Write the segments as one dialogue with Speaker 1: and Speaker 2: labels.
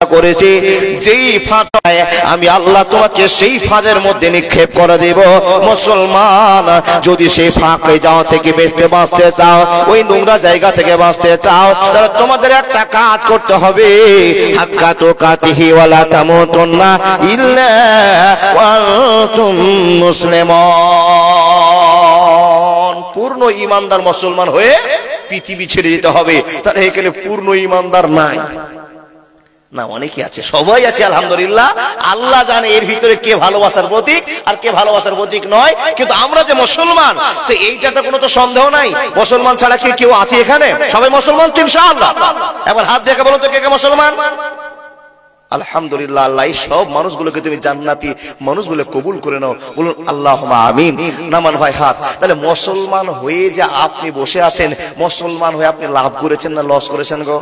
Speaker 1: করেছি, যেই ফাঁদায় আমি আল্লাহ তোমাকে সেই ফাঁদের মধ্যে নিক্ষেপ করে দেব। মুসলমান, যদি সেই ফাঁকে যাওয়া থেকে বাঁচতে চাও, ওই নোংরা জায়গা থেকে বাঁচতে চাও, তাহলে তোমাদের একটা কাজ করতে হবে, হাক্কা তুকাতিহি ওয়ালা তামুতুন্না ইল্লা ওয়া আনতুম মুসলিমুন। পূর্ণ ঈমানদার মুসলমান হয়ে পৃথিবী ছেড়ে যেতে হবে। তাহলে এখানে পূর্ণ ঈমানদার নাই না, অনেকে আছে, সবাই আছে আলহামদুলিল্লাহ। আল্লাহ জানে এর ভিতরে কে ভালোবাসার প্রতীক আর কে ভালোবাসার প্রতীক নয়। কিন্তু আমরা যে মুসলমান, তো এইটাতে কোনো তো সন্দেহ নাই। মুসলমান ছাড়া কি কেউ আছে এখানে? সবাই মুসলমান তো ইনশাআল্লাহ। একবার হাত দেখে বলো তো কে কে মুসলমান? আলহামদুলিল্লাহ। আল্লাহ এই সব মানুষগুলোকে তুমি জান্নাতি মানুষগুলো কবুল করে নাও, বলুন আল্লাহুম্মা আমিন। নামান ভাই হাত। তাহলে মুসলমান হয়ে যে আপনি বসে আছেন, মুসলমান হয়ে আপনি লাভ করেছেন না লস করেছেন গো?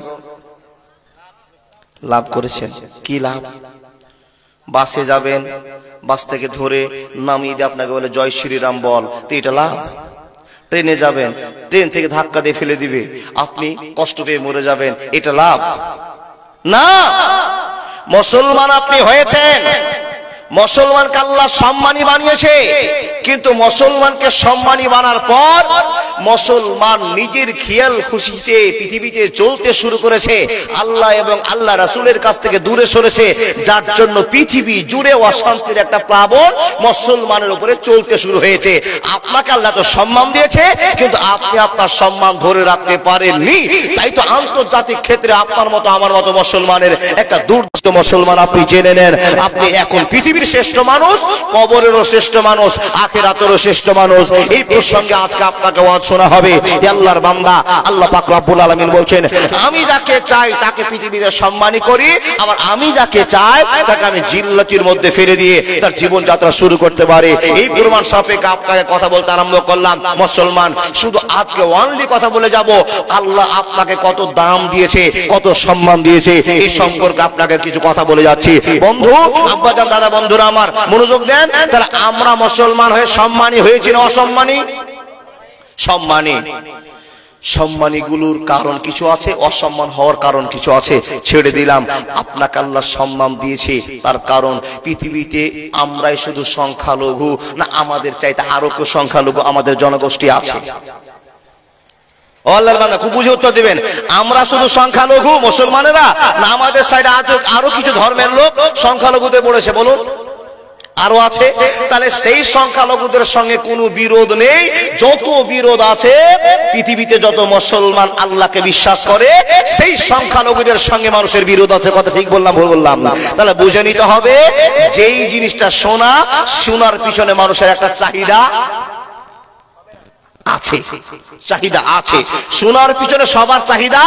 Speaker 1: লাভ করেছেন। কি লাভ? বাসে যাবেন, বাস থেকে ধরে নামিয়ে দিয়ে আপনাকে বলে জয় শ্রীরাম বল, তো এটা লাভ। ট্রেনে যাবেন, ট্রেন থেকে ধাক্কা দিয়ে ফেলে দিবে, আপনি কষ্ট পেয়ে মরে যাবেন, এটা লাভ না। মুসলমান আপনি হয়েছেন, মুসলমানকে আল্লাহ সম্মানী বানিয়েছে, কিন্তু মুসলমানকে সম্মানী বানার পর মুসলমান নিজের খেয়াল খুশিতে পৃথিবীতে চলতে শুরু করেছে, আল্লাহ এবং আল্লাহ রাসূলের কাছ থেকে দূরে সরেছে, যার জন্য পৃথিবী জুড়ে অশান্তির একটা প্লাবন মুসলমানের উপরে চলতে শুরু হয়েছে। আপনাকে আল্লাহ তো সম্মান দিয়েছে, কিন্তু আপনি আপনার সম্মান ধরে রাখতে পারেননি। তাই তো আন্তর্জাতিক ক্ষেত্রে আপনার মতো আমার মতো মুসলমানের একটা দুর্দশা মুসলমান আপনি জেনে নেন, আপনি এখন পৃথিবীর শ্রেষ্ঠ মানুষ, কবরেরও শ্রেষ্ঠ মানুষ, আখিরাতেরও শ্রেষ্ঠ মানুষ। এই প্রসঙ্গে আজকে আপনাকে ওয়াজ শোনা হবে। আল্লাহর বান্দা, আল্লাহ পাক রব্বুল আলামিন বলছেন, আমি যাকে চাই তাকে পৃথিবীতে সম্মানী করি, আবার আমি যাকে চাই তাকে আমি জিল্লাতির মধ্যে ফেলে দিয়ে তার জীবন যাত্রা শুরু করতে পারে। এই প্রমাণ সাপেক্ষে আপনাকে কথা বলতে আরম্ভ করলাম। মুসলমান, শুধু আজকে ওয়ানলি কথা বলে যাব, আল্লাহ আপনাকে কত দাম দিয়েছে, কত সম্মান দিয়েছে, এই সম্পর্কে আপনাকে কিছু কথা বলে যাচ্ছি। বন্ধু, আব্বাজান, দাদা, বন্ধুরা আমার মনোযোগ দেন। তাহলে আমরা মুসলমান হয়ে সম্মানী হয়েছি না অসম্মানী? সম্মানী। সম্মানীগুলোর কারণ কিছু আছে, অসম্মান হওয়ার কারণ কিছু আছে, ছেড়ে দিলাম। আপনাকে আল্লাহ সম্মান দিয়েছে, তার কারণ পৃথিবীতে আমরাই শুধু সংখ্যালঘু না আমাদের চাইতে আরো কেউ সংখ্যালঘু আমাদের জনগোষ্ঠী আছে? আল্লাহর বান্দা খুব বুঝে উত্তর দিবেন। আমরা শুধু সংখ্যালঘু মুসলমানেরা না আমাদের সাইডে আরো কিছু ধর্মের লোক সংখ্যালঘুতে পড়েছে? বলুন, আরো আছে। তাহলে সেই সংখ্যালঘুদের সঙ্গে কোনো বিরোধ নেই। যত বিরোধ আছে পৃথিবীতে, যত মুসলমান আল্লাহকে বিশ্বাস করে, সেই সংখ্যালঘুদের সঙ্গে মানুষের বিরোধ আছে। কথা ঠিক বললাম ভুল বললাম না? তাহলে বুঝে নিতে হবে, যেই জিনিসটা শোনার পিছনে মানুষের একটা চাহিদা আছে, চাহিদা আছে। শোনার পিছনে সবার চাহিদা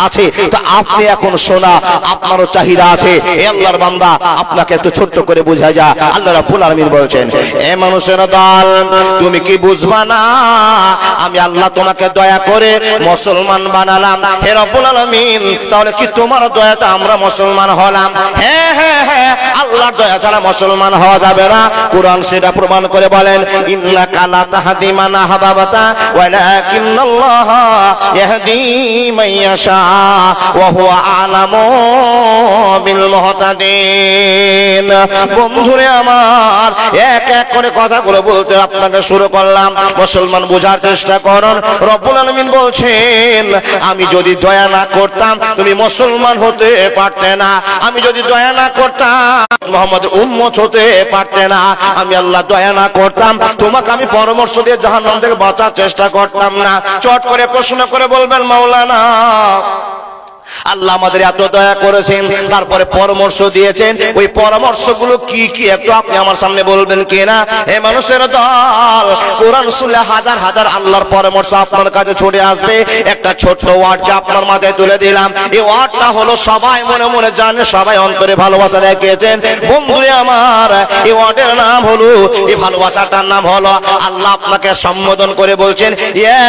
Speaker 1: আছে। তো আপনি এখন শোনা, আপনারও চাহিদা আছে। এ আল্লাহর বান্দা, আপনাকে একটু ছোট্ট করে বোঝা যায়। আল্লাহ রাব্বুল আলামিন বলেছেন, এ মানুষের দল, তুমি কি বুঝবা না আমি আল্লাহ তোমাকে দয়া করে মুসলমান বানালাম? হে রাব্বুল আলামিন, তাহলে কি তোমার দয়াতে আমরা মুসলমান হলাম? হ্যাঁ হ্যাঁ হ্যাঁ, আল্লাহর দয়া ছাড়া মুসলমান হওয়া যাবে না। কুরআন সেটা প্রমাণ করে বলেন, ইন্নাকা লা তাহদি মান আহবাবতা ওয়ালাকিন্নাল্লাহা ইয়াহদি মান ইয়াশা ওয়া হুয়া আ'লামু বিল মুহতাদিন। বন্ধুরে আমার, এক এক করে কথাগুলো বলতে আপনাকে শুরু করলাম। মুসলমান বোঝার চেষ্টা করুন। রব্বুল আলামিন বলছেন, আমি যদি দয়া না করতাম তুমি মুসলমান হতে পারতে না। আমি যদি দয়া না করতাম মুহাম্মদের উম্মত হতে পারতে না। আমি আল্লাহ দয়া না করতাম তোমাকে আমি পরামর্শ দিয়ে জাহান্নাম থেকে বাঁচার চেষ্টা করতাম না। চট করে প্রশ্ন করে বলবেন, মাওলানা, আল্লাহ আমাদের এত দয়া করেছেন, তারপরে পরামর্শ দিয়েছেন, ওই পরামর্শগুলো কি কি একটু আপনি আমার সামনে বলবেন কিনা? হে মানুষের দল, কোরআন শুনলে হাজার হাজার আল্লাহর পরামর্শ আপনার কাছে ছুটে আসবে। একটা ছোট্ট ওয়ার্ডকে আপনার মাথায় তুলে দিলাম। এই ওয়ার্ডটা হলো সবাই মনে মনে জানে, সবাই অন্তরে ভালোবাসা দেখিয়েছেন। বন্ধুরে আমার, এই ওয়ার্ডের নাম হলো, এই ভালোবাসাটার নাম হলো, আল্লাহ আপনাকে সম্বোধন করে বলছেন, ইয়া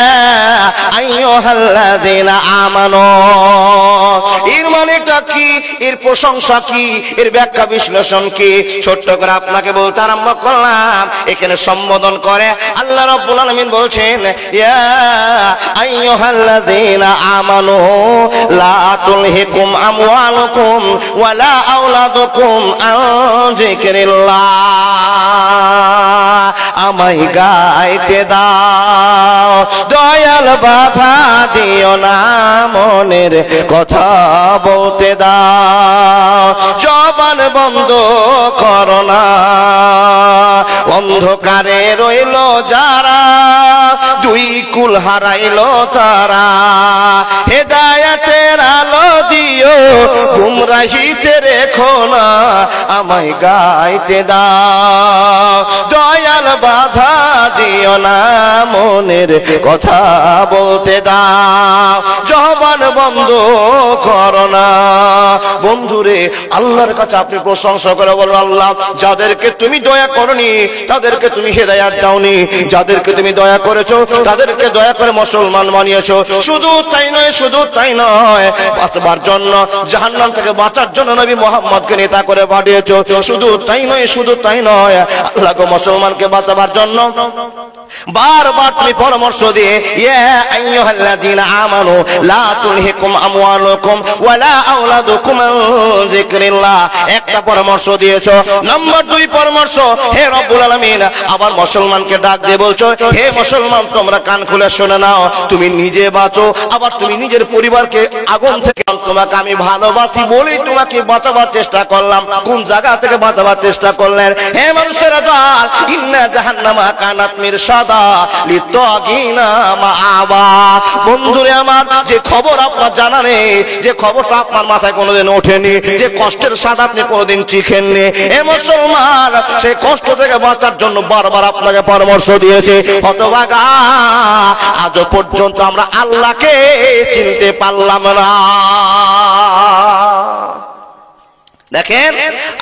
Speaker 1: আইয়ুহাল্লাযীনা আমানু এর মানেটা কি, এর প্রশংসা কি, এর ব্যাখ্যা বিশ্লেষণ কি, ছোট্ট করে আপনাকে বলতে আরম্ভ করলাম। এখানে সম্বোধন করে আল্লাহ রাব্বুল আলামিন বলছেন, ইয়া আইয়ুহাল্লাযীনা আমানু লা তুলহিকুম আমওয়ালুকুম ওয়ালা আওলাদুকুম আন যিকরিল্লাহ। আমায় গাইতে দাও, দয়াল বাধা দিও না, মনের কথা বলতে দাও, জবান বন্ধ করো না। অন্ধকারে রইল যারা, দুই কুল হারাইল তারা, হেদায়েতের আলো দিও, গুমরাহিতে রেখো না, আমায় গাইতে দাও, দয়াল বাধা দিও না, মনের কথা বলতে দাও, জবান বন্ধ করো না। বন্ধুরে, আল্লাহর কাছে আপনি প্রশংসা করে বলুন, আল্লাহ যাদেরকে তুমি দয়া করনি তাদেরকে তুমি হেদায়েত দাওনি, যাদেরকে তুমি দয়া করেছো তাদেরকে দয়া করে মুসলমান বানিয়েছো। শুধু তাই নয়, শুধু তাই নয়, বাঁচবার জন্য, জাহান্নাম থেকে বাঁচার জন্য নবী মুহাম্মদকে নেতা করে পাঠিয়েছো। শুধু তাই নয়, শুধু তাই নয়, আল্লাহ গো মুসলমানকে বাঁচাবার জন্য বারবার তুমি পরামর্শ দিয়ে, ইয়া আইয়ুহাল্লাযীনা আমানু লা তুলহিকুম আমওয়ালুকুম ওয়ালা আওলাদুকুম আন যিকরিল্লাহ, একটা পরামর্শ দিয়েছো। নাম্বার 2 পরামর্শ, হে রব্বুল আলামিন আবার মুসলমানকে ডাক দিয়ে বলছো, হে মুসলমান তোমরা কান খুলে শুনে নাও, তুমি নিজে বাঁচো, আবার তুমি নিজের পরিবারকে আগুন থেকে, তোমাকে আমি ভালোবাসি বলেই তোমাকে বাঁচাবার চেষ্টা করলাম। কোন জায়গা থেকে বাঁচাবার চেষ্টা করলেন? হে মানুষেরা দল, ইন্না জাহান্নামা কানাত মিরসাদা লিত্তাগিনা মাআবা। বন্ধুরে আমার, যে খবর আপনার জানা নেই, যে খবরটা আপনার মাথায় কোনোদিন ওঠেনি, যে কষ্টের স্বাদ আপনি কোনোদিন চিখেননি, হে মুসলমান সেই কষ্ট থেকে বাঁচার জন্য বারবার আপনাকে পরামর্শ দিয়েছে। হতভাগা, আজও পর্যন্ত আমরা আল্লাহকে চিনতে পারলাম না। দেখেন,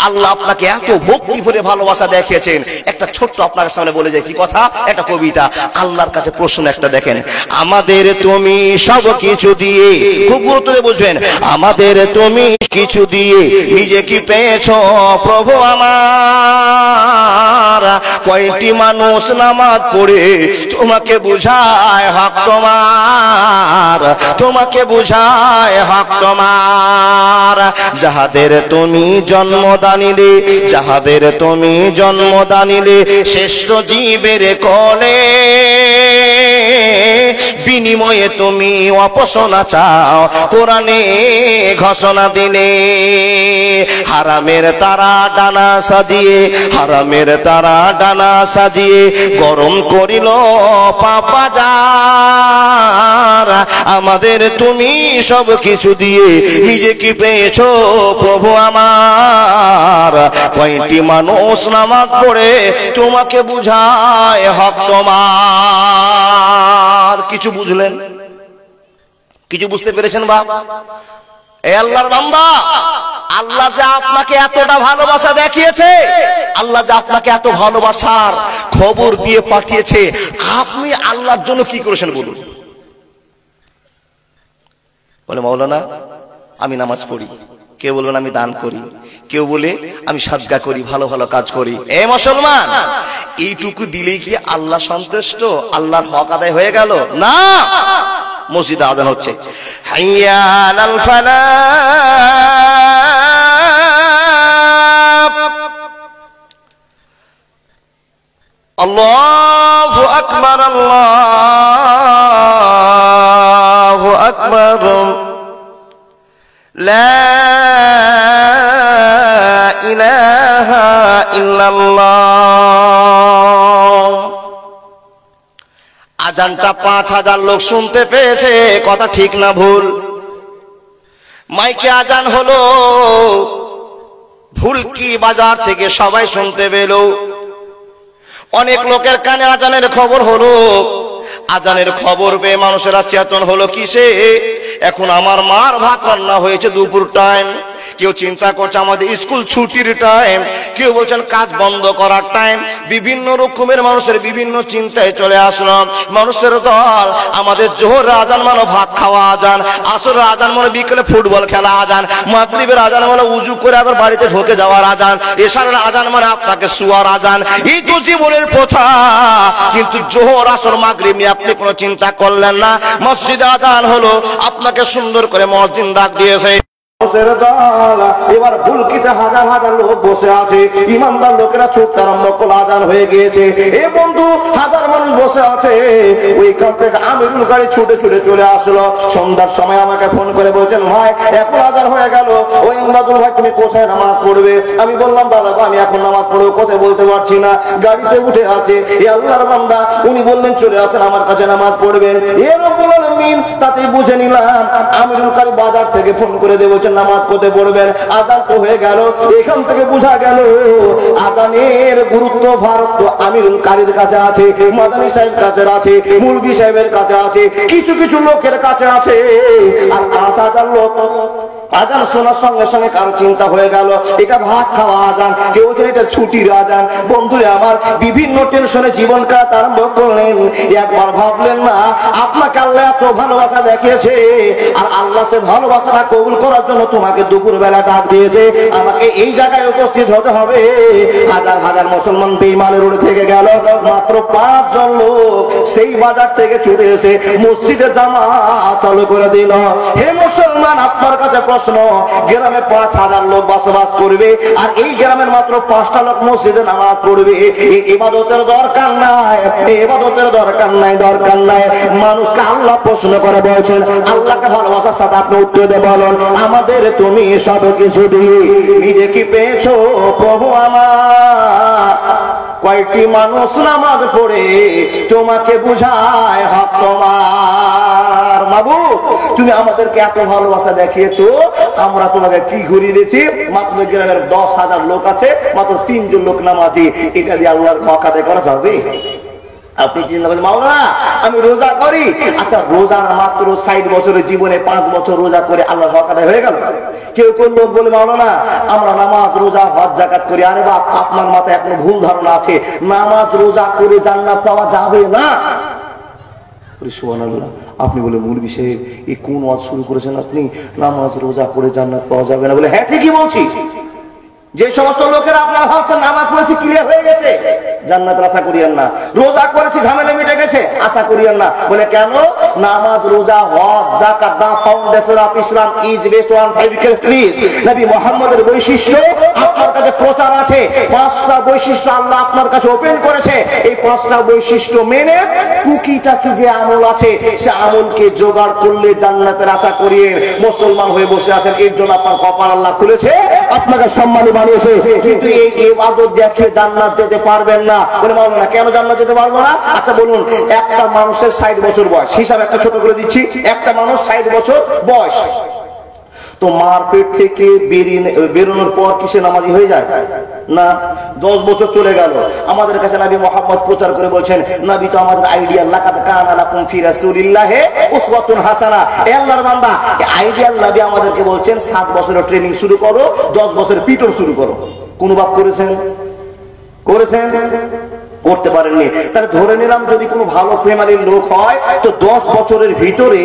Speaker 1: আল্লাহ আপনাকে এত ভক্তি ভরে ভালোবাসা দেখিয়েছেন। একটা ছোট্ট আপনার সামনে বলে যায় কি কথা, একটা কবিতা। আল্লাহর কাছে প্রশ্ন একটা, দেখেন, আমাদের তুমি সব কিছু দিয়ে, খুব গুরুত্ব দিয়ে বুঝবেন, আমাদের তুমি কিছু দিয়ে নিজে কি পেয়েছো প্রভু আমার? কয়টি মানুষ নামাজ পড়ে তোমাকে বুঝায় হক তোমার, তোমাকে বুঝায় হক তোমার। যাহাদের তুমি জন্মদানিলে, যাহাদের তুমি জন্মদানিলে শ্রেষ্ঠ জীবের কোলে, বিনিময়ে তুমি অপসনা চাও কোরআনে ঘোষণা দিলে। হারামের তারা ডানা সাজিয়ে, হারামের তারা ডানা সাজিয়ে গরম করিল পাপাজার। আমাদের তুমি সব কিছু দিয়ে নিজে কি পেয়েছো প্রভু আমার? কয়টি মানুষ নামাজ পড়ে তোমাকে বুঝায় হক তোমার। কিছু বুঝলেন? কিছু বুঝতে পেরেছেন বাবা? এ আল্লাহর বান্দা, আল্লাহ যা আপনাকে এতটা ভালোবাসা দেখিয়েছে, আল্লাহ যা আপনাকে এত ভালোবাসার খবর দিয়ে পাঠিয়েছে, আপনি আল্লাহর জন্য কি করেছেন বলুন? বলে মাওলানা আমি নামাজ পড়ি, কেউ বলবেন আমি দান করি, কেউ বলে আমি সাদকা করি, ভালো ভালো কাজ করি। এ মুসলমান, এইটুকু দিলেই কি আল্লাহ সন্তুষ্ট? আল্লাহর হক আদায় হয়ে গেল? না। মসজিদে আযান হচ্ছে, হাইয়া আলাল ফালাহ, আল্লাহু আকবার, আল্লাহু আকবার, লা ইলাহা ইল্লাল্লাহ। আজানটা 5000 লোক শুনতে পেয়েছে, কথা ঠিক না ভুল? মাইকে আজান হলো, ভুলকি বাজার থেকে সবাই শুনতে পেল। অনেক লোকের কানে আজানের খবর হলো, আজানের খবর পেয়ে মানুষেরা চেতন হলো কিসে? এখন আমার মার ভাত রান্না হয়েছে দুপুর টাইম, কেউ চিন্তা করছে আমাদের স্কুল ছুটির টাইম, কেউ বলছেন কাজ বন্ধ করার টাইম। বিভিন্ন রকমের মানুষের বিভিন্ন চিন্তায় চলে আসলো। মানুষের দল আমাদের জোহর আজান মানে ভাত খাওয়া আজান, আসর আজান মানে বিকেলে ফুটবল খেলা আজান, মাগরিবের আজান মানে উজু করে আবার বাড়িতে ঢুকে যাওয়ার আজান, এশারের আজান মানে আপনাকে শুয়ার আজান। এই তো জীবনের প্রথা। কিন্তু জোহর আসর মাগরিব নিয়ে আপনি কোনো চিন্তা করলেন না। মসজিদে আজান হলো, আপনাকে সুন্দর করে মসজিদ ডাক দিয়েছে। এবার বুলকিতে হাজার হাজার লোক বসে আছে, ইমানদার লোকেরা ছুটতে আরম্ভ করলো, আজান হয়ে গিয়েছে। এ বন্ধু, হাজার মানুষ বসে আছে। ওইখান থেকে আমিরুল গাড়ি ছুটে ছুটে চলে আসলো। সন্ধ্যার সময় আমাকে ফোন করে বলছেন, ভাই এখন আজান হয়ে গেল, ওই ইমদাদুল ভাই তুমি কোথায় নামাজ পড়বে? আমি বললাম, দাদা আমি এখন নামাজ পড়বো কোথায় বলতে পারছি না, গাড়িতে উঠে আছে। এ আল্লাহর বান্দা, উনি বললেন চলে আসেন আমার কাছে নামাজ পড়বেন। এরকম তাতে বুঝে নিলাম আমিরুল গাড়ি বাজার থেকে ফোন করে দিয়ে বলছেন নামাজ পড়তে পড়বেন। আজান তো হয়ে গেল। এখান থেকে বোঝা গেল আজানের গুরুত্ব ভারত আমিরুল কারীর কাছে আছে, মাদানী সাহেব কাছে আছে, মুলবি সাহেবের কাছে আছে, কিছু কিছু লোকের কাছে আছে। আর ৫,০০০ লোক আজান শোনার সঙ্গে সঙ্গে কারো চিন্তা হয়ে গেল এটা ভাত খাওয়া আজান, কেউ এটা ছুটির আজান। বন্ধুরে আমার, বিভিন্ন টেনশনে জীবন কাটাতে আরম্ভ করলেন। একবার ভাবলেন না আপনাকে আল্লাহ এত ভালোবাসা দেখিয়েছে, আর আল্লাহ সে ভালোবাসাটা কবুল করার জন্য তোমাকে দুপুর বেলা ডাক দিয়েছে, আমাকে এই জায়গায় উপস্থিত হতে হবে। হাজার হাজার মুসলমান বেঈমানের উড়ে থেকে গেল, মাত্র ৫ জন লোক সেই বাজার থেকে ছুটে এসে মসজিদে জামাত চালু করে দিল। হে মুসলমান, আপনার কাছে প্রশ্ন, গ্রামে ৫,০০০ লোক বসবাস করবে, আর এই গ্রামের মাত্র ৫টা লোক মসজিদে নামাজ পড়বে। ইবাদতের দরকার নাই, ইবাদতের দরকার নাই, দরকার নাই। মানুষকে আল্লাহ প্রশ্ন করে বলছেন, আল্লাহকে ভালোবাসার সাথে আপনি উত্তর দিয়ে বলেন, আমাদের তুমি সব কিছু দিয়ে নিজে কি পেয়েছো প্রভু আমার? কয়টি মানুষ নামাজ পড়ে তোমাকে বুঝায় হক তোমার? মাবুদ, তুমি আমাদেরকে এত ভালোবাসা দেখিয়েছো, আমরা তোমাকে কি ঘুরিয়ে দিয়েছি? মাত্র গ্রামের ১০,০০০ লোক আছে, মাত্র ৩ জন লোক নামাজি, এটা দিয়ে আল্লাহর হক আদায় করা যাবে? আপনি চিন্তা করেন, মাওলানা আমি রোজা করি। আচ্ছা, রোজার মাত্র ৬০ বছরের জীবনে ৫ বছর রোজা করে আল্লাহর হক আদায় হয়ে গেল? কেউ কোন লোক বলে, মাওলানা আমরা নামাজ রোজা হজ যাকাত করি। আরে বাপ, আপনার মাথায় এখনো ভুল ধারণা আছে, নামাজ রোজা করে জান্নাত পাওয়া যাবে না। সুবহানাল্লাহ। আপনি বলে, মৌলভী সাহেব এই কোন ওয়াজ শুরু করেছেন আপনি, নামাজ রোজা করে জান্নাত পাওয়া যাবে না? বলে, হ্যাঁ ঠিকই বলছি। যে সমস্ত লোকেরা আপনারা ভাবছেন নামাজ পড়েছি ক্লিয়ার হয়ে গেছে, জান্নাতের আশা করিয়েন না। রোজা করেছি ঝামেলা মিটে গেছে, আশা করিয়েন না। বলে কেন? নামাজ রোজা হজ যাকাত the foundation of Islam is based on 5 pillars. নবী মুহাম্মদের বৈশিষ্ট্য আপনার কাছে প্রচার আছে। 5টা বৈশিষ্ট্য আল্লাহ আপনার কাছে ওপেন করেছে। এই 5টা বৈশিষ্ট্য মেনে টুকিটাকি যে আমল আছে সে আমলকে জোগাড় করলে জান্নাতের আশা করিয়ে মুসলমান হয়ে বসে আছেন। এর জন্য আপনার কপাল আল্লাহ খুলেছে, আপনাকে সম্মানী বানিয়েছে। কিন্তু এই ইবাদত দেখে জান্নাত যেতে পারবেন না। বলে, মাওলানা কেন জান্নাত যেতে পারবো না? আচ্ছা বলুন, একটা মানুষের ৬০ বছর বয়স, হিসাব একটা ছোট করে দিচ্ছি, একটা মানুষ ৬০ বছর বয়স, তো মার পেট থেকে বেরোনোর পর কিসে নামাজি হয়ে যায় না? 10 বছর চলে গেল, আমাদের কাছে নবী মুহাম্মদ প্রচার করে বলছেন, নবী তো আমাদের আইডিয়াল, লাকাদ কানা লাকুম ফি রাসূলিল্লাহি উসওয়াতুন হাসানাহ। এ আল্লাহর বান্দা, এই আইডিয়াল নবী আমাদেরকে বলছেন 7 বছরের ট্রেনিং শুরু করো, 10 বছরের পিটন শুরু করো। কোন বাপ করেছেন? করেছেন? করতে পারেননি। তাহলে ধরে নিলাম যদি কোনো ভালো ফ্যামিলির লোক হয় তো 10 বছরের ভিতরে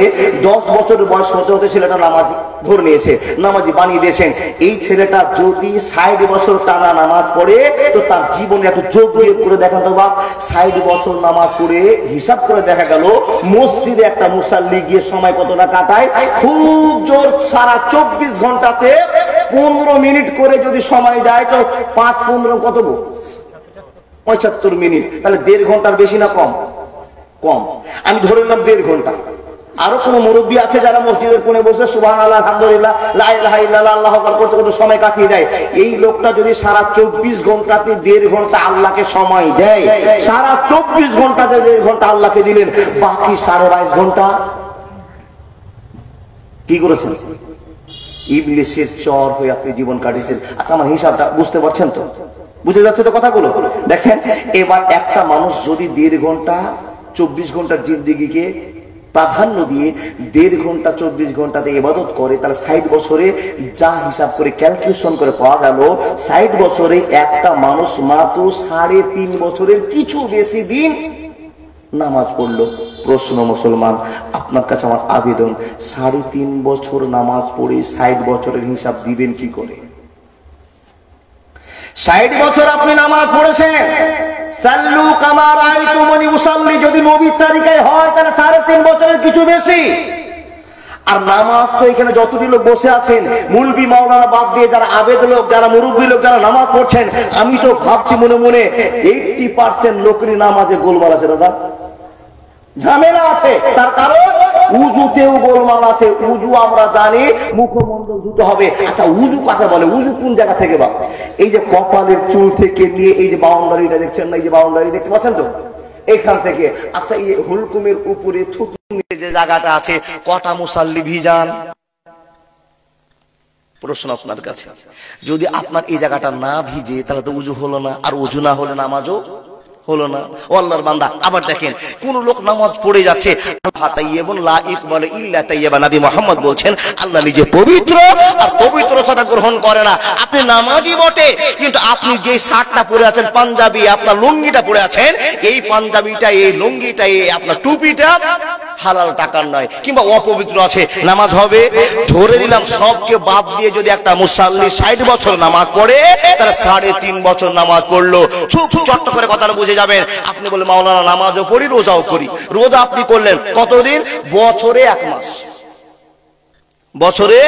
Speaker 1: 10 বছরের বয়স হতে হতে ছেলেটা নামাজি ধরে নিয়েছে, নামাজি বানিয়ে দিয়েছেন। এই ছেলেটা যদি 60 বছর টানা নামাজ পড়ে তো তার জীবনে একটু যোগ বিয়োগ করে দেখেন তো বাপ, 60 বছর নামাজ পড়ে হিসাব করে দেখা গেল মসজিদে একটা মুসাল্লি গিয়ে সময় কতটা কাটায়? খুব জোর সারা 24 ঘন্টাতে 15 মিনিট করে যদি সময় দেয় তো 5-15 কত? 75 মিনিট। তাহলে 1.5 ঘন্টার বেশি না কম? কম। আমি ধরে নিলাম 1.5 ঘন্টা। আরো কোন মুরব্বী আছে যারা মসজিদের কোণে বসে সুবহানাল্লাহ, আলহামদুলিল্লাহ, লা ইলাহা ইল্লাল্লাহ, আল্লাহু আকবার করতে করতে সময় কাটিয়ে দেয়। এই লোকটা যদি সারা 24 ঘন্টাতে 1.5 ঘন্টা আল্লাহকে সময় দেয়, সারা 24 ঘন্টাতে 1.5 ঘন্টা আল্লাহকে দিলেন, বাকি 22.5 ঘন্টা কি করেছেন? ইবলিসের চর হয়ে আপনি জীবন কাটিয়েছেন। আচ্ছা, আমার হিসাবটা বুঝতে পারছেন তো? বুঝে যাচ্ছে তো কথাগুলো? দেখেন, এবার একটা মানুষ যদি 1.5 ঘন্টা 24 ঘন্টার জিন্দেগিকে প্রাধান্য দিয়ে 1.5 ঘন্টা 24 ঘন্টাতে ইবাদত করে, তাহলে 60 বছরে যা হিসাব করে ক্যালকুলেশন করে পাওয়া গেল 60 বছরে একটা মানুষ মাত্র 3.5 বছরের কিছু বেশি দিন নামাজ পড়লো। প্রশ্ন মুসলমান, আপনার কাছে আমার আবেদন, 3.5 বছর নামাজ পড়ে 60 বছরের হিসাব দিবেন কি করে? 60 বছর আপনি নামাজ পড়েছেন, সাল্লু কামা রাআইতুমুনি উসাল্লি যদি নবীর তারিকায় হয় তাহলে 3.5 বছরের কিছু বেশি। আর নামাজ তো এখানে যতটি লোক বসে আছেন, মুলবি মাওলানা বাদ দিয়ে যারা আবেদ লোক, যারা মুরব্বী লোক, যারা নামাজ পড়ছেন, আমি তো ভাবছি মনে মনে 80% লোকেরই নামাজে গোলমাল আছে, দাদা ঝামেলা আছে। তার কারণ উজুতেও গোলমাল আছে। উজু আমরা জানি মুখমণ্ডল ধুতে হবে। আচ্ছা উজু কাকে বলে? উজু কোন জায়গা থেকে? বা এই যে কপালের চুল থেকে নিয়ে এই যে বাউন্ডারিটা দেখছেন না, এই যে বাউন্ডারি দেখতে পাচ্ছেন তো, এখান থেকে। আচ্ছা এই হুলকুমের উপরে থুতু যে জায়গাটা আছে, কটা মুসাল্লি ভিজান? প্রশ্ন আপনার কাছে, যদি আপনার এই জায়গাটা না ভিজে তাহলে তো উজু হলো না, আর উজু না হলে নামাজও হলো না। ও আল্লাহর বান্দা, আবার দেখেন কোন লোক নামাজ পড়ে যাচ্ছে, নবী মুহাম্মদ বলছেন আল্লাহ নিজে পবিত্র, আর পবিত্রতা গ্রহণ করে না। আপনি নামাজি বটে, কিন্তু আপনি যে শার্টটা পরে আছেন পাঞ্জাবি, আপনার লুঙ্গিটা পরে আছেন, এই পাঞ্জাবিটা, এই লুঙ্গিটা, এই আপনার টুপিটা হালাল টাকার নয়, কিংবা অপবিত্র আছে, নামাজ হবে? ধরে নিলাম সবকে বাদ দিয়ে যদি একটা মুসাল্লি 60 বছর নামাজ পড়ে, তারা 3.5 বছর নামাজ পড়লো। চুপ চট্ট করে কথাটা বুঝে যাবেন। আপনি বলে মাওলানা নামাজও পড়ি রোজাও করি। রোজা আপনি করলেন কতদিন? বছরে 1 মাস। বছরে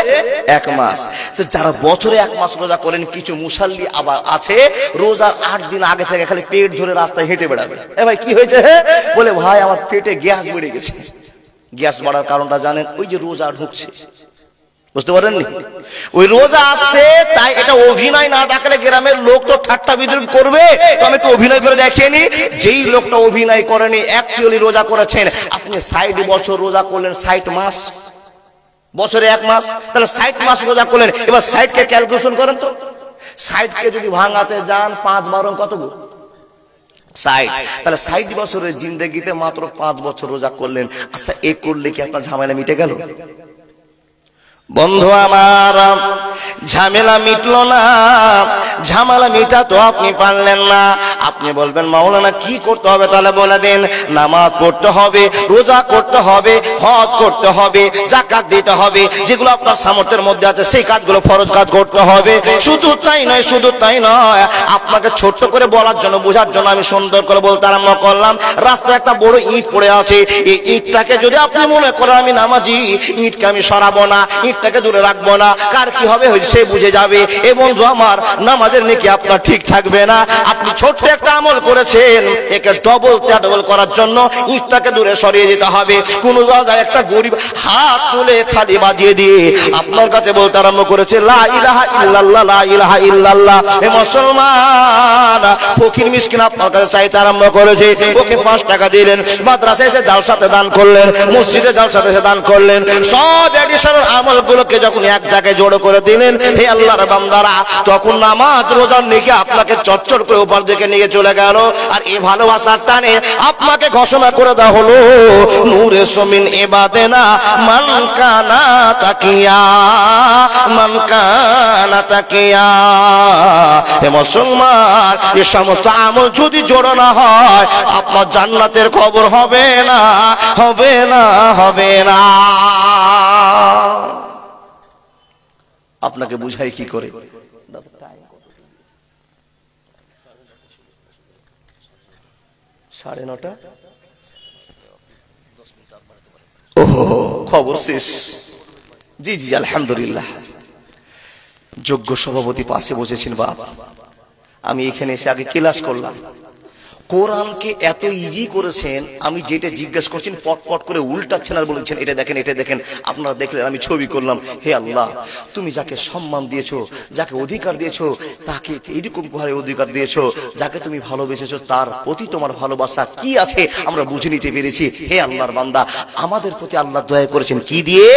Speaker 1: 1 মাস। তো যারা বছরে 1 মাস রোজা করেন, কিছু মুসাল্লি আবার আছে রোজার 8 দিন আগে থেকে খালি পেট ধরে রাস্তায় হেঁটে বেড়াবে। এ ভাই কি হয়েছে? বলে ভাই আমার পেটে গ্যাস বেড়ে গেছে। গ্যাস বাড়ার কারণটা জানেন? ওই যে রোজা ঢুকছে, বুঝতে পারেননি? ওই রোজা আসছে, তাই এটা অভিনয় না থাকলে গ্রামের লোক তো ঠাট্টা বিদ্রুপ করবে। তো আমি একটু অভিনয় করে দেখিনি। যেই লোকটা অভিনয় করেনি, অ্যাকচুয়ালি রোজা করেছেন, আপনি 60 বছর রোজা করলেন, 60 মাস, বছরে 1 মাস, তাহলে 60 মাস রোজা করলেন। এবার 60 কে ক্যালকুলেশন করেন তো। 60 কে যদি ভাঙাতে যান 5 12 কত গো? 60। তাহলে 60 বছরের জিন্দেগিতে মাত্র 5 বছর রোজা করলেন। আচ্ছা এ করলে কি আপনার ঝামেলা মিটে গেল? বন্ধু আমার, ঝামেলা মিটলো না। ঝামেলা মিটা তো আপনি পারলেন না। আপনি বলবেন মাওলানা কি করতে হবে? তাহলে বলে দেন। নামাজ পড়তে হবে, রোজা করতে হবে, হজ করতে হবে, যাকাত দিতে হবে, যেগুলো আপনার সামর্থ্যের মধ্যে আছে সেই কাজগুলো ফরজ কাজ করতে হবে। শুধু তাই নয়, শুধু তাই নয়, আপনাকে ছোট্ট করে বলার জন্য, বোঝার জন্য আমি সুন্দর করে বলতে আরম্ভ করলাম। রাস্তায় একটা বড় ইট পড়ে আছে, এই ইটটাকে যদি আপনি মনে করেন আমি নামাজি, ইটকে আমি সরাবো না, ইটটাকে দূরে রাখবো না, কার কি হবে সে বুঝে যাবে। এ বন্ধু আমার, নামাজের নেকি আপনার ঠিক থাকবে না। আপনি ছোট্ট একটা আমল করেছেন, একে ডবল করার জন্য ইটটাকে দূরে সরিয়ে যেতে হবে। কোন জায়গায় একটা গরিব হাত তুলে থালি বাজিয়ে দিয়ে আপনার কাছে বলতে আরম্ভ করেছে লা ইলাহা ইল্লাল্লাহ, লা ইলাহা ইল্লাল্লাহ। এ মুসলমান ফকির মিসকিন আপনার কাছে চাইতে আরম্ভ করেছে, ওকে 5 টাকা দিলেন, মাদ্রাসায় এসে জালসাতে দান করলেন, মসজিদে জালসাতে এসে দান করলেন, সব এডিশনাল আমলগুলোকে যখন এক জায়গায় জড়ো করে দিলেন, হে আল্লাহর বান্দারা, তখন নামাজ রোজার নেকি আপনাকে চটচট করে উপর দিকে নিয়ে চলে গেল। আর এই ভালোবাসার টানে আপনাকে ঘোষণা করে দেওয়া হলো নূরে সমিন ইবাদেনা মান কানা তাকিয়া, মান কানা তাকিয়া। হে মুসলমান, এই সমস্ত আমল যদি জোড়ো না হয়, আপনার জান্নাতের খবর হবে না, হবে না, হবে না। আপনাকে বুঝাই কি করে? 9:30। ওহো, খবর শেষ। জি জি আলহামদুলিল্লাহ। যোগ্য সভাপতি পাশে বসেছেন বাপ। আমি এখানে এসে আগে ক্লাস করলাম। কোরআনকে এত ইজি করেছেন, আমি যেটা জিজ্ঞাসা করছেন পট পট করে উল্টাচ্ছেন আর বলেছেন এটা দেখেন, এটা দেখেন। আপনারা দেখলেন, আমি ছবি করলাম। হে আল্লাহ, তুমি যাকে সম্মান দিয়েছো, যাকে অধিকার দিয়েছো, তাকে এইরকম ভাবে অধিকার দিয়েছো, যাকে তুমি ভালোবেসেছো, তার প্রতি তোমার ভালোবাসা কি আছে আমরা বুঝে নিতে পেরেছি। হে আল্লাহর বান্দা, আমাদের প্রতি আল্লাহ দয়া করেছেন কি দিয়ে?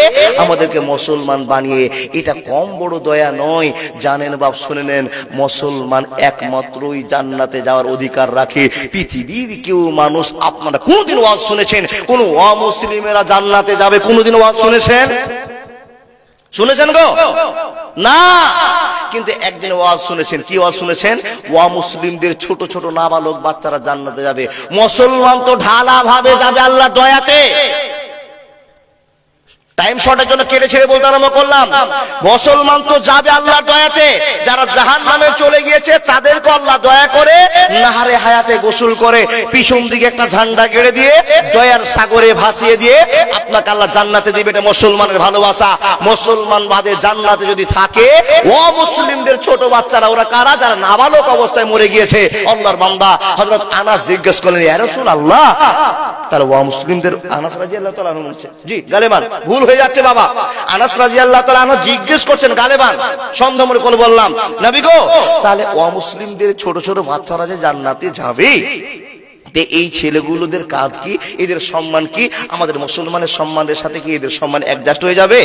Speaker 1: আমাদেরকে মুসলমান বানিয়ে। এটা কম বড় দয়া নয়। জানেন বাপ, শুনে নেন, মুসলমান একমাত্রই জান্নাতে যাওয়ার অধিকার রাখে পৃথিবীর কেউ মানুষ আপনারা কোনদিন ওয়াজ শুনেছেন কোন অমুসলিমেরা জান্নাতে যাবে? কোনদিন ওয়াজ শুনেছেন? শুনেছেন গো? না। কিন্তু একদিন ওয়াজ শুনেছেন। কি ওয়াজ শুনেছেন? অমুসলিমদের ছোট ছোট নাবালক বাচ্চারা জান্নাতে যাবে। মুসলমান তো ঢালা ভাবে যাবে আল্লাহ দয়াতে। টাইম শর্টের জন্য কেটে ছেড়ে বলতে আরম্ভ করলাম, মুসলমান তো যাবে আল্লাহর দয়াতে। যারা জাহান্নামে চলে গিয়েছে তাদেরকে আল্লাহ দয়া করে নাহারে হায়াতে গোসল করে পিছন দিকে একটা ঝান্ডা গেড়ে দিয়ে দয়ার সাগরে ভাসিয়ে দিয়ে আপনাকে আল্লাহ জান্নাতে দিবে। এটা মুসলমানের ভালোবাসা। মুসলমান বাদে জান্নাতে যদি থাকে, ও মুসলিমদের ছোট বাচ্চারা ওরা কারা? যারা নাবালক অবস্থায় মরে গিয়েছে। আল্লাহর বান্দা হযরত আনাস জিজ্ঞেস করলেন, ইয়া রাসূলুল্লাহ, তাহলে ও মুসলিমদের আনাস রাদিয়াল্লাহু তাআলা আনহু বলছেন, জি গালেবান ভুল হয়ে যাচ্ছে বাবা। আনাস রাদিয়াল্লাহু তাআলা আনহু জিজ্ঞেস করছেন গালেবান, সন্দেহ মনে করে বললাম, নবী গো তাহলে অমুসলিমদের ছোট ছোট বাচ্চারা যে জান্নাতে যাবে, এই ছেলেগুলোদের কাজ কি? এদের সম্মান কি? আমাদের মুসলমানের সম্মানের সাথে কি এদের সম্মান অ্যাডজাস্ট হয়ে যাবে?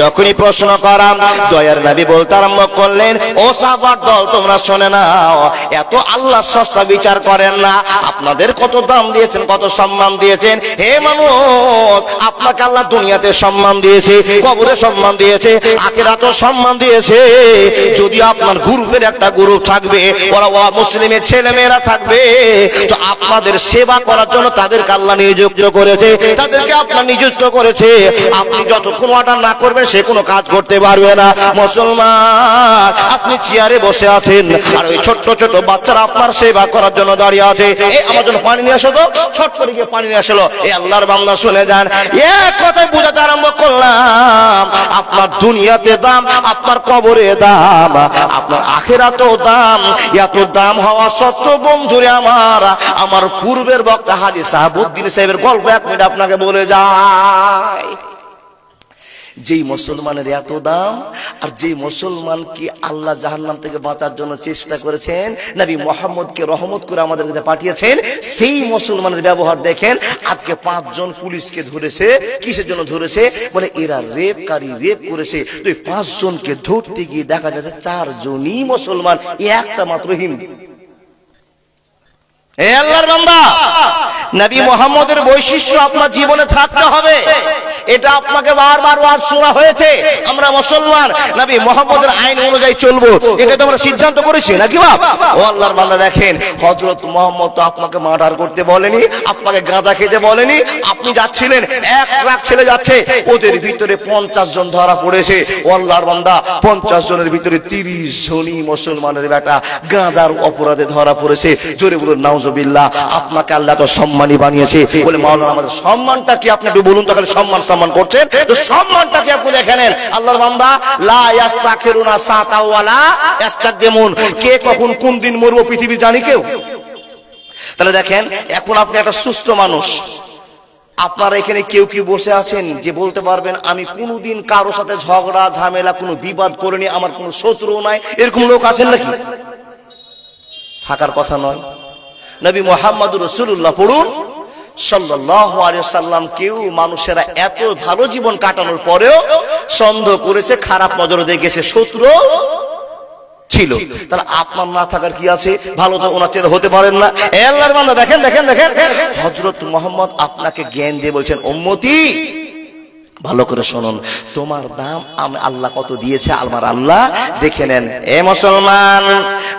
Speaker 1: যখনই প্রশ্ন করা, দয়ার নবী বলতে আরম্ভ করলেন, ও সাহাবার দল তোমরা শুনে নাও, এত আল্লাহ সস্তা বিচার করেন না। আপনাদের কত দাম দিয়েছেন, কত সম্মান দিয়েছেন। হে মানুষ, আপনাকে আল্লাহ দুনিয়াতে সম্মান দিয়েছে, কবরে সম্মান দিয়েছে, আখিরাতেও সম্মান দিয়েছে। যদি আপনার গ্রুপের একটা গ্রুপ থাকবে, ওরা মুসলিমের ছেলে মেয়েরা থাকবে, তো আপনাদের সেবা করার জন্য তাদেরকে আল্লাহ নিযুক্ত করেছে, তাদেরকে আপনার নিযুক্ত করেছে। আপনি যতক্ষণ অর্ডার না করবেন সে কোনো কাজ করতে পারবে না। মুসলমান, আপনি চেয়ারে বসে আছেন আর ওই ছোট্ট ছোট বাচ্চারা আপনার সেবা করার জন্য দাঁড়িয়ে আছে। এই আমার জন্য পানি নিয়ে আসো তো, ছট করে গিয়ে পানি নিয়ে আসলো। এই আল্লাহর বান্দা শুনে যান, এক কথায় বুঝাতে আরম্ভ করলাম, আপনার দুনিয়াতে দাম, আপনার কবরে দাম, আপনার আখিরাতেও দাম। এত দাম হওয়া সত্ত্বেও বন্ধুরে আমার পূর্বের বক্তা হাজী সাহাবউদ্দিন সাহেবের গল্প এক মিনিট আপনাকে বলে যায়। যেই মুসলমানের এত দাম আর যেই মুসলমানকে আল্লাহ জাহান্নাম থেকে বাঁচার জন্য চেষ্টা করেছেন, নবী মুহাম্মদকে রহমত করে আমাদের কাছে পাঠিয়েছেন, সেই মুসলমানের ব্যবহার দেখেন। আজকে 5 জন পুলিশকে ধরেছে। কিসের জন্য ধরেছে? বলে এরা রেপকারী, রেপ করেছে। তো এই 5 জনকে ধরতে গিয়ে দেখা যাচ্ছে 4 জনই মুসলমান, একটা মাত্র হিন্দু। হে আল্লাহর বান্দা, নবী মুহাম্মদের বৈশিষ্ট্য আপনার জীবনে থাকতে হবে। এটা আপনাকে বারবার ওয়াজ শোনা হয়েছে। আমরা মুসলমান, নবী মুহাম্মদের আইন অনুযায়ী চলবো, এটা তো আমরা সিদ্ধান্ত করেছি নাকি বাপ? ও আল্লাহর বান্দা দেখেন, হযরত মুহাম্মদ তো আপনাকে মার্ডার করতে বলেনি, আপনাকে গাঁজা খেতে বলেনি। আপনি যাচ্ছিলেন, এক ট্রাক ছেলে যাচ্ছে, ওদের ভিতরে 50 জন ধরা পড়েছে। ও আল্লাহর বান্দা, 50 জনের ভিতরে 30 জনই মুসলমানের বেটা গাঁজার অপরাধে ধরা পড়েছে। জোরে বলুন নাউজুবিল্লাহ। আপনাকে আল্লাহ তো সম্মানী বানিয়েছে। বলে মাওলানা আমাদের সম্মানটা কি আপনি একটু বলুন তো। সম্মান সম্মান করছেন তো সম্মানটা কি আপনি দেখে নেন। আল্লাহর বান্দা, লা ইস্তাখিরুনা সাতা ওয়ালা ইস্তাকদিমুন, কে কখন কোন দিন মরবো পৃথিবী জানি কেউ। তাহলে দেখেন, এখন আপনি একটা সুস্থ মানুষ, আপনারা এখানে কেউ কি বসে আছেন যে বলতে পারবেন আমি কোনোদিন কারোর সাথে ঝগড়া ঝামেলা কোনো বিবাদ করিনি, আমার কোনো শত্রু নাই, এরকম লোক আছেন নাকি? থাকার কথা নয়। নবী মুহাম্মদুর রাসূলুল্লাহ পড়ুন সাল্লাল্লাহু আলাইহি ওয়াসাল্লাম, কেউ মানুষেরা এত ভালো জীবন কাটানোর পরেও সন্দেহ করেছে, খারাপ নজরে দেখেছে, শত্রু ছিল। তাহলে আপনার না থাকার কি আছে? ভালো তো ওনার চেয়ে হতে পারেন না। এ আল্লাহর বান্দা দেখেন দেখেন দেখেন, হযরত মুহাম্মদ আপনাকে জ্ঞান দিয়ে বলছেন, উম্মতি ভালো করে শুনুন, তোমার দাম আমি আল্লাহ কত দিয়েছে আমার আল্লাহ দেখে নেন। এ মুসলমান,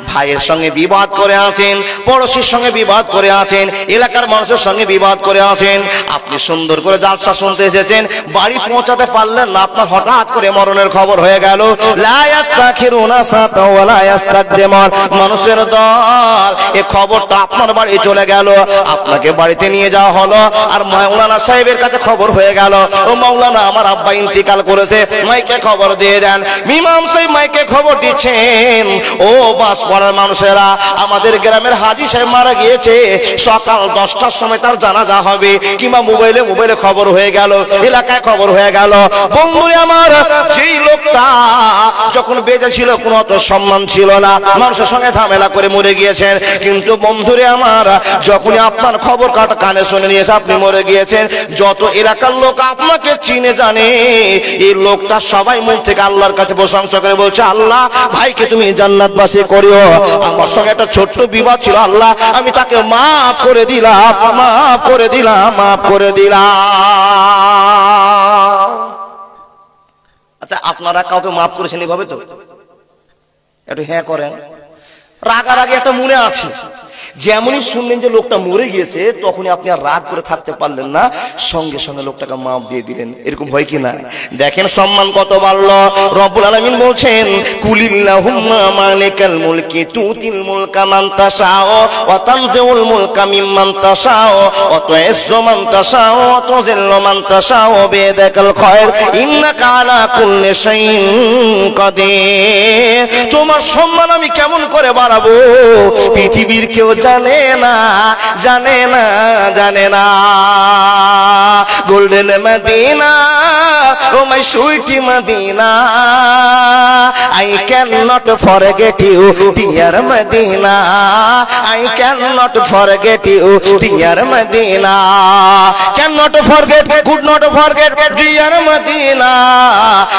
Speaker 1: ভাইয়ের সঙ্গে বিবাদ করে আছেন, পড়োশির সঙ্গে বিবাদ করে আছেন, এলাকার মানুষের সঙ্গে বিবাদ করে আছেন। আপনি সুন্দর করে জালসা শুনতে এসেছেন, বাড়ি পৌঁছাতে পারলেন না, আপনার হঠাৎ করে মরণের খবর হয়ে গেল। লা ইস্তাখিরুনা সাতা ওয়া লা ইস্তাকদিমুন, মানুষের দল এই খবরটা আপনার বাড়ি চলে গেল, আপনাকে বাড়িতে নিয়ে যাওয়া হলো, আর মাওলানা সাহেবের কাছে খবর হয়ে গেল, ও মাওলানা আমার আব্বা ইন্তিকাল করেছে, মাইকে খবর দিয়ে দেন। ইমাম সাহেব মাইকে খবর দিচ্ছেন, ও বাসপাড়ার মানুষেরা, আমাদের গ্রামের হাজী সাহেব মারা গিয়েছে, সকাল 10টার সময় তার জানাজা হবে। কিংবা মোবাইলে খবর হয়ে গেল, এলাকায় খবর হয়ে গেল। বন্ধুরে আমার, যেই লোকটা যখন বেঁচে ছিল কোনো অত সম্মান ছিল না, মানুষের সঙ্গে ঝামেলা করে মরে গিয়েছেন, কিন্তু বন্ধুরে আমার, যখনই আপনার খবর কানে শুনে নিয়েছে আপনি মরে গিয়েছেন, যত এলাকার লোক আপনাকে চিনে চিনে জানে এই লোকটা সবাই মুখ থেকে আল্লাহর কাছে প্রশংসা করে বলছে, আল্লাহ ভাইকে তুমি জান্নাতবাসী করিও, আমার সঙ্গে একটা ছোট্ট বিবাদ ছিল, আল্লাহ আমি তাকে মাফ করে দিলাম, মাফ করে দিলাম, মাফ করে দিলাম। আচ্ছা, আপনারা কাউকে মাফ করেছেন এভাবে? তো একটু হ্যাঁ করেন। রাগারাগি একটা মনে আছে, যেমনই শুনলেন যে লোকটা মরে গিয়েছে তখনই আপনি আর রাগ করে থাকতে পারলেন না, সঙ্গে সঙ্গে লোকটাকে মাফ দিয়ে দিলেন। এরকম হয় কি না? দেখেন সম্মান কত বাড়লো। রব্বুল আলামিন বলছেন, কুলিল্লাহুম্মা মালিকাল মুলকি তুতিল মুলকা মান তাশাউ ওয়া তানজিউল মুলকা মিম্মান তাশাউ ওয়া তুইজ্জু মান তাশাউ ওয়া তুযিল্লু মান তাশাউ বিয়াদিকাল খায়র ইন্নাকা আলা কুল্লি শাইইন কাদির। তোমার সম্মান আমি কেমন করে বাড়াবো পৃথিবীর কেউ জানে না, জানে না, জানে না। Golden Madina, oh my sweetie Madina, I cannot forget you, dear Medina, I cannot forget you, dear Medina, cannot forget, could not forget, dear Medina,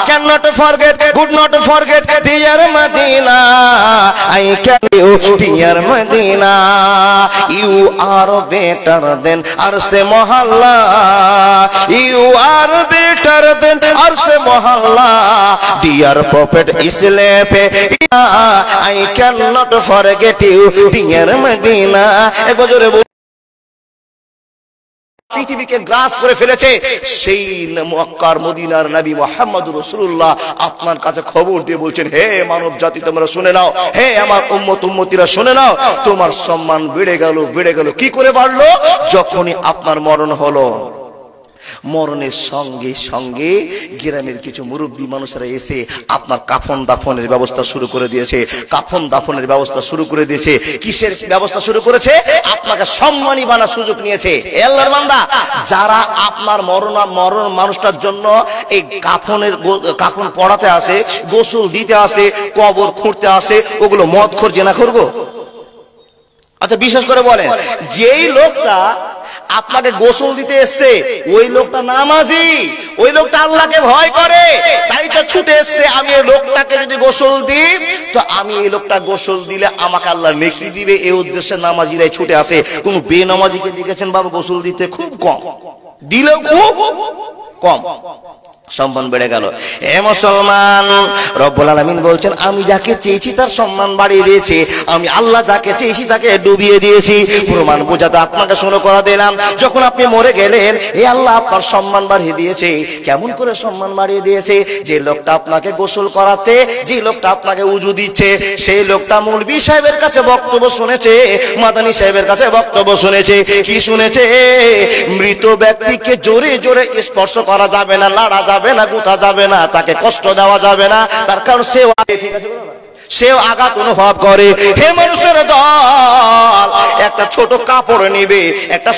Speaker 1: cannot forget, could not forget, dear Medina, I can you, dear Medina, you are better than Arse Mohalla, you are better than Arse Mohalla, dear Prophet Islam, I cannot forget you, dear Medina। একবার জোরে বল। পৃথিবীকে গ্রাস করে ফেলেছে সেই মক্কার মদিনার নবী মুহাম্মদুর রাসূলুল্লাহ আপনার কাছে খবর দিয়ে বলছেন, হে মানব জাতি তোমরা শুনে নাও, হে আমার উম্মত উম্মতিরা শুনে নাও, তোমার সম্মান বেড়ে গেল, বেড়ে গেল। কি করে বাড়লো? যখনই আপনার মরণ হলো, মরণের সঙ্গে সঙ্গে গ্রামের কিছু মুরব্বী মানুষরা এসে আপনার কাফন দাফনের ব্যবস্থা শুরু করে দিয়েছে। কাফন দাফনের ব্যবস্থা শুরু করে দিয়েছে। কিসের ব্যবস্থা শুরু করেছে? আপনাকে সম্মানী বানার সুযোগ নিয়েছে। আল্লাহর বান্দা, যারা আপনার মরণ মানুষটার জন্য এই কাফন পড়াতে আসে, গোসল দিতে আসে, কবর খুঁড়তে আসে, ওগুলো মদখোর জেনাখোর গো? আচ্ছা বিশ্বাস করে বলেন, যেই লোকটা আপনাকে গোসল দিতে এসছে ওই লোকটা নামাজি, ওই লোকটা আল্লাহকে ভয় করে, তাই তো ছুটে এসছে আমি এই লোকটাকে যদি গোসল দিই তো আমি এই লোকটা গোসল দিলে আমাকে আল্লাহ নেকি দিবে, এই উদ্দেশ্যে নামাজিরাই ছুটে আসে। কোন বেনামাজিকে দেখেছেন বাবা গোসল দিতে? খুব কম, দিলেও খুব কম। সম্মান বেড়ে গেল। হে মুসলমান, রব্বুল আলামিন বলছেন, আমি যাকে চেয়েছি তার সম্মান বাড়িয়ে দিয়েছি, আমি আল্লাহ যাকে চেয়েছি তাকে ডুবিয়ে দিয়েছি। প্রমাণ বোঝাতে আপনাকে শুরু করে দিলাম, যখন আপনি মরে গেলেন এই আল্লাহ আপনার সম্মান বাড়িয়ে দিয়েছে। কেমন করে সম্মান বাড়িয়ে দিয়েছে? যে লোকটা আপনাকে গোসল করাচ্ছে, যে লোকটা আপনাকে উজু দিচ্ছে, সেই লোকটা মৌলভী সাহেবের কাছে বক্তব্য শুনেছে, মাদানী সাহেবের কাছে বক্তব্য শুনেছে। কি শুনেছে? মৃত ব্যক্তিকে জোরে জোরে স্পর্শ করা যাবে না, লাড়া যাবে না, গুতা যাবে না, তাকে কষ্ট দেওয়া যাবে না, তার কারণ সেও আঘাত অনুভব করে। হে মানুষের দল, একটা ছোট কাপড় নিবে, একটা